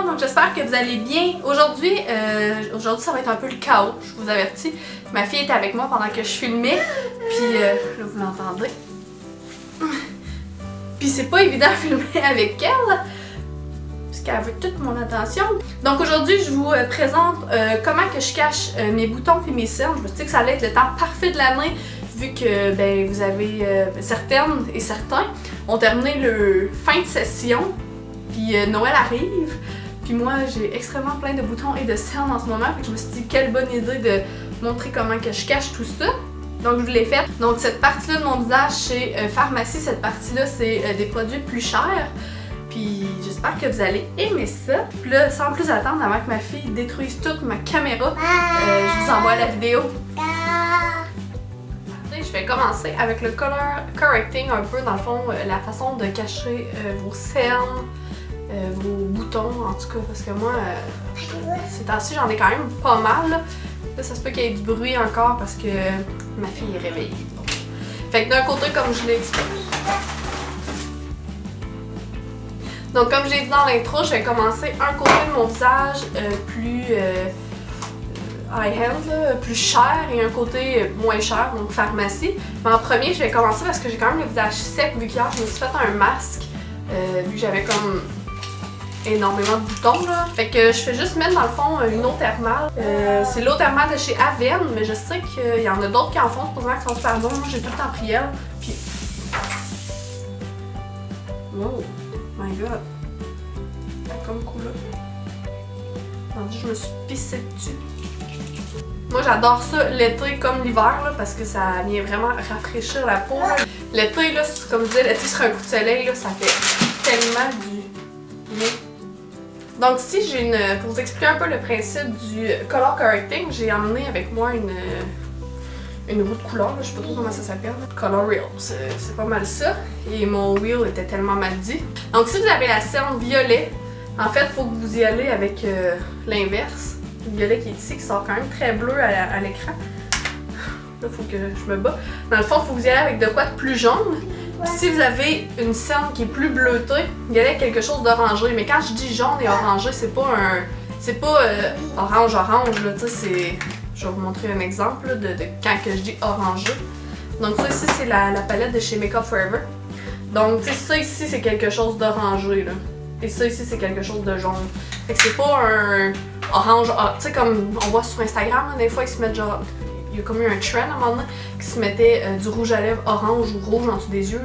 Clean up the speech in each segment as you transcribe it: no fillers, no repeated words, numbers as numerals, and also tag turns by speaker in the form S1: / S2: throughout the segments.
S1: donc j'espère que vous allez bien. Aujourd'hui, ça va être un peu le chaos, je vous avertis. Ma fille était avec moi pendant que je filmais, puis là vous l'entendez. Puis c'est pas évident de filmer avec elle, puisqu'elle veut toute mon attention. Donc aujourd'hui, je vous présente comment que je cache mes boutons et mes cernes. Je me suis dit que ça allait être le temps parfait de l'année, vu que ben, vous avez certaines et certains ont terminé le fin de session, puis Noël arrive. Puis moi, j'ai extrêmement plein de boutons et de cernes en ce moment, fait que je me suis dit quelle bonne idée de montrer comment que je cache tout ça. Donc je vous l'ai fait. Donc cette partie-là de mon visage chez Pharmacie, cette partie-là c'est des produits plus chers. Puis j'espère que vous allez aimer ça. Puis là, sans plus attendre, avant que ma fille détruise toute ma caméra, je vous envoie la vidéo. Je vais commencer avec le color correcting un peu, dans le fond, la façon de cacher vos cernes, vos boutons en tout cas, parce que moi, ces temps-ci j'en ai quand même pas mal. Là, ça se peut qu'il y ait du bruit encore parce que ma fille est réveillée. Fait que d'un côté, comme je l'ai expliqué. Donc comme j'ai dit dans l'intro, je vais commencer un côté de mon visage plus high-end, plus cher, et un côté moins cher, donc Pharmacie. Mais en premier, je vais commencer parce que j'ai quand même le visage sec, vu qu'hier je me suis fait un masque, vu que j'avais comme énormément de boutons là. Fait que je fais juste mettre dans le fond une eau thermale. C'est l'eau thermale de chez Aven, mais je sais qu'il y en a d'autres qui en font, supposément qu'ils sont super bons. Moi j'ai tout le temps pris elle. Puis. Oh my god. C'est comme cool là. Je me suis pissée dessus. Moi j'adore ça l'été comme l'hiver là, parce que ça vient vraiment rafraîchir la peau. L'été là, comme je disais, l'été sur un coup de soleil là, ça fait tellement du bien. Donc si j'ai une... Pour vous expliquer un peu le principe du color correcting, j'ai emmené avec moi une roue de couleur, là, je sais pas trop comment ça s'appelle. Color wheel, c'est pas mal ça. Et mon wheel était tellement mal dit. Donc si vous avez la cerne violet, en fait il faut que vous y allez avec l'inverse. Le violet qui est ici, qui sort quand même très bleu à l'écran. Là il faut que je me bats. Dans le fond il faut que vous y allez avec de quoi de plus jaune. Si vous avez une cerne qui est plus bleutée, il y a quelque chose d'orangé. Mais quand je dis jaune et orangé, c'est pas un... C'est pas orange là, tu sais, c'est... Je vais vous montrer un exemple là, de quand que je dis orangé. Donc ça ici, c'est la palette de chez Makeup Forever. Donc tu sais, ça ici, c'est quelque chose d'orangé là. Et ça ici, c'est quelque chose de jaune. Fait que c'est pas un orange... Tu sais, comme on voit sur Instagram, là, des fois, ils se mettent genre... Il y a comme eu un trend à un moment donné qui se mettait du rouge à lèvres orange ou rouge en dessous des yeux.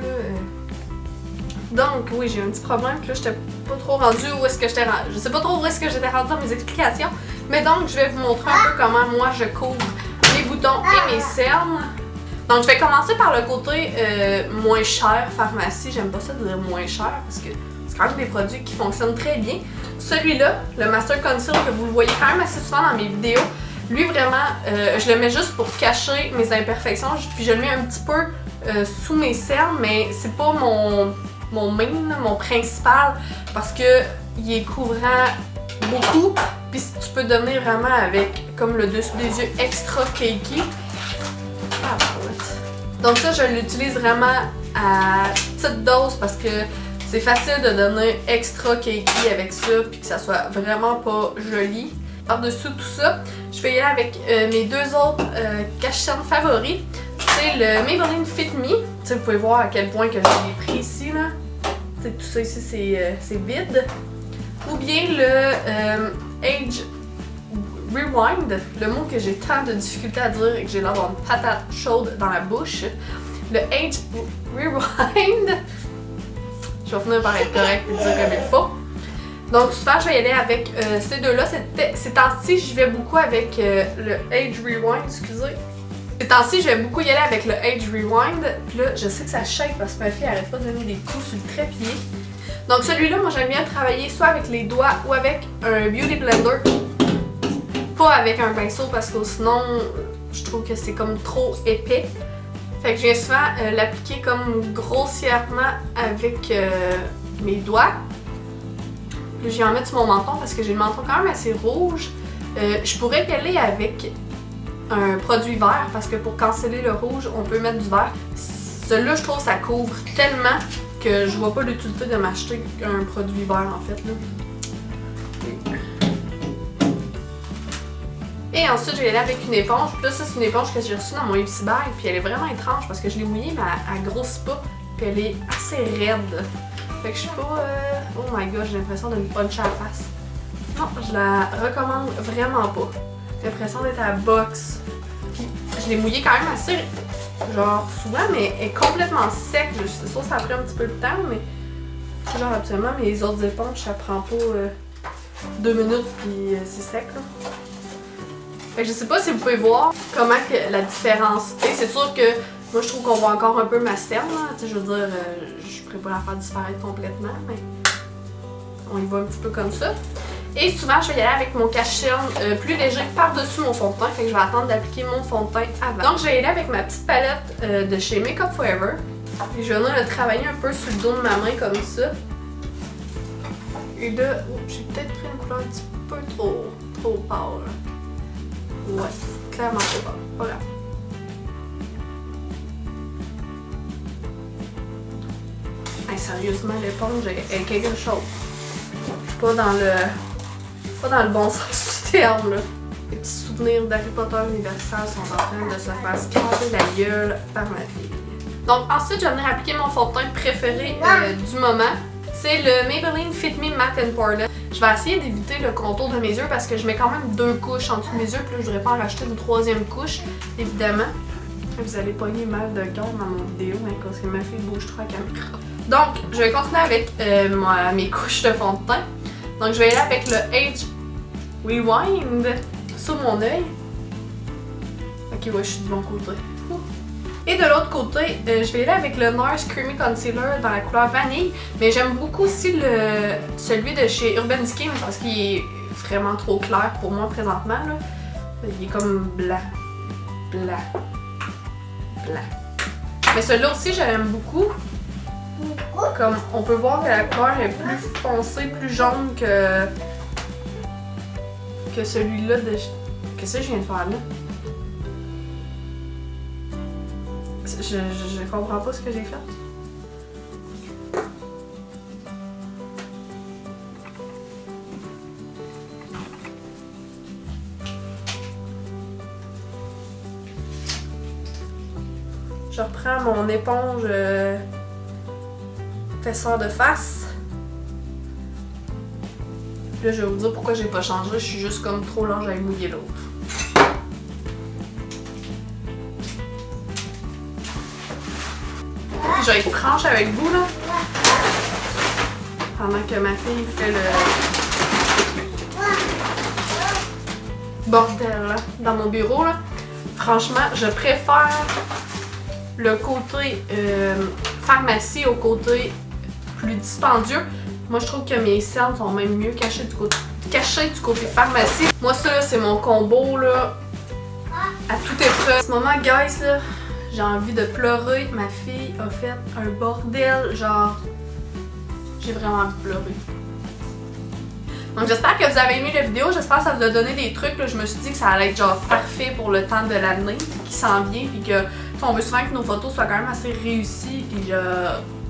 S1: Là. Donc oui, j'ai un petit problème que là j'étais pas trop rendue où est-ce que j'étais rendue. Je sais pas trop où est-ce que j'étais rendue dans mes explications. Mais donc je vais vous montrer un peu comment moi je couvre mes boutons et mes cernes. Donc je vais commencer par le côté moins cher Pharmacie. J'aime pas ça de dire moins cher parce que c'est quand même des produits qui fonctionnent très bien. Celui-là, le Master Conceal, que vous le voyez quand même assez souvent dans mes vidéos. Lui vraiment, je le mets juste pour cacher mes imperfections, puis je le mets un petit peu sous mes cernes, mais c'est pas mon main, mon principal, parce que il est couvrant beaucoup, puis tu peux donner vraiment avec comme le dessus des yeux extra cakey. Donc ça, je l'utilise vraiment à petite dose parce que c'est facile de donner extra cakey avec ça, puis que ça soit vraiment pas joli. Par-dessus tout ça, je vais y aller avec mes deux autres cache-cernes favoris. C'est le Maybelline Fit Me. T'sais, vous pouvez voir à quel point que je l'ai pris ici. Là. Tout ça ici, c'est vide. Ou bien le Age Rewind, le mot que j'ai tant de difficulté à dire et que j'ai l'air d'avoir une patate chaude dans la bouche. Le Age Rewind. Je vais finir par être correct et dire comme il faut. Donc souvent je vais y aller avec ces deux-là. Ces temps-ci, je vais beaucoup avec le Age Rewind, excusez. Ces temps-ci, je vais beaucoup y aller avec le Age Rewind. Puis là, je sais que ça shake parce que ma fille arrête pas de donner des coups sur le trépied. Donc celui-là, moi j'aime bien travailler soit avec les doigts ou avec un Beauty Blender. Pas avec un pinceau parce que sinon, je trouve que c'est comme trop épais. Fait que je viens souvent l'appliquer comme grossièrement avec mes doigts. Je vais en mettre sur mon menton parce que j'ai le menton quand même assez rouge. Je pourrais y aller avec un produit vert parce que pour canceller le rouge, on peut mettre du vert. Celui-là, je trouve que ça couvre tellement que je vois pas l'utilité de m'acheter un produit vert en fait. Là. Et ensuite, je vais aller avec une éponge. Puis là, ça, c'est une éponge que j'ai reçue dans mon Ipsy Bag. Puis elle est vraiment étrange parce que je l'ai mouillée, mais elle grossit pas. Puis elle est assez raide. Fait que je suis pas... Oh my god, j'ai l'impression de me puncher à la face. Non, je la recommande vraiment pas. J'ai l'impression d'être à la boxe. Puis je l'ai mouillée quand même assez... genre souvent, mais elle est complètement sec. C'est sûr, ça a pris un petit peu de temps, mais... genre absolument, mes autres éponges, ça prend pas 2 minutes puis c'est sec là. Fait que je sais pas si vous pouvez voir comment que la différence est. C'est sûr que moi je trouve qu'on voit encore un peu ma cerne là. Tu sais, je veux dire, je pourrais pas la faire disparaître complètement, mais on y va un petit peu comme ça. Et souvent je vais y aller avec mon cache-cerne plus léger par-dessus mon fond de teint. Fait que je vais attendre d'appliquer mon fond de teint avant. Donc je vais y aller avec ma petite palette de chez Makeup Forever. Et je vais venir le travailler un peu sur le dos de ma main comme ça. Et là, j'ai peut-être pris une couleur un petit peu trop pâle. Ouais, clairement trop pâle. Pas grave. Hey, sérieusement, l'éponge est quelque chose. Pas dans le bon sens du terme, là. Les petits souvenirs d'Harry Potter Universal sont en train de se faire scraper la gueule par ma fille. Donc ensuite, je vais venir appliquer mon fond de teint préféré du moment. C'est le Maybelline Fit Me Matte and Poreless. Je vais essayer d'éviter le contour de mes yeux parce que je mets quand même 2 couches en dessous de mes yeux. Puis là, je voudrais pas en rajouter une 3e couche, évidemment. Vous allez pogner mal de cœur dans mon vidéo parce que ma fille bouge trop à la caméra. Donc, je vais continuer avec mes couches de fond de teint. Donc, je vais y aller avec le Age Rewind sur mon œil. Ok, ouais, je suis du bon côté. Et de l'autre côté, je vais aller avec le NARS Creamy Concealer dans la couleur vanille. Mais j'aime beaucoup aussi celui de chez Urban Decay parce qu'il est vraiment trop clair pour moi présentement. Là. Il est comme blanc. Blanc. Blanc. Mais celui-là aussi, je l'aime beaucoup. Comme on peut voir que la couleur est plus foncée, plus jaune que celui-là de... Qu'est-ce que je viens de faire là? Je comprends pas ce que j'ai fait. Je reprends mon éponge épaisseur de face. Là, je vais vous dire pourquoi j'ai pas changé. Je suis juste comme trop large à mouiller l'autre. Je vais être franche avec vous là. Pendant que ma fille fait le bordel là, dans mon bureau là. Franchement, je préfère le côté pharmacie au côté plus dispendieux. Moi, je trouve que mes cernes sont même mieux cachées du côté pharmacie. Moi, ça là, c'est mon combo là. À toute épreuve. En ce moment, guys là. J'ai envie de pleurer. Ma fille a fait un bordel, genre... J'ai vraiment envie de pleurer. Donc j'espère que vous avez aimé la vidéo. J'espère que ça vous a donné des trucs. Là. Je me suis dit que ça allait être genre parfait pour le temps de l'année qui s'en vient. Puis que on veut souvent que nos photos soient quand même assez réussies. Puis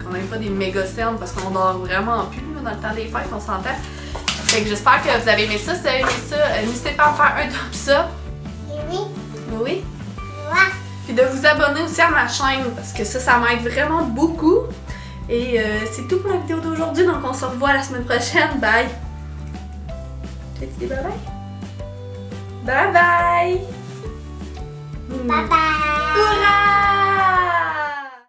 S1: qu'on n'ait pas des méga cernes parce qu'on dort vraiment plus là, dans le temps des fêtes, on s'entend. Fait que j'espère que vous avez aimé ça. Si vous avez aimé ça, n'hésitez pas à me faire un comme ça.
S2: Oui.
S1: Oui? Puis de vous abonner aussi à ma chaîne parce que ça m'aide vraiment beaucoup. Et c'est tout pour la vidéo d'aujourd'hui, donc on se revoit la semaine prochaine. Bye! Tu dis bye bye? Bye bye!
S2: Bye bye!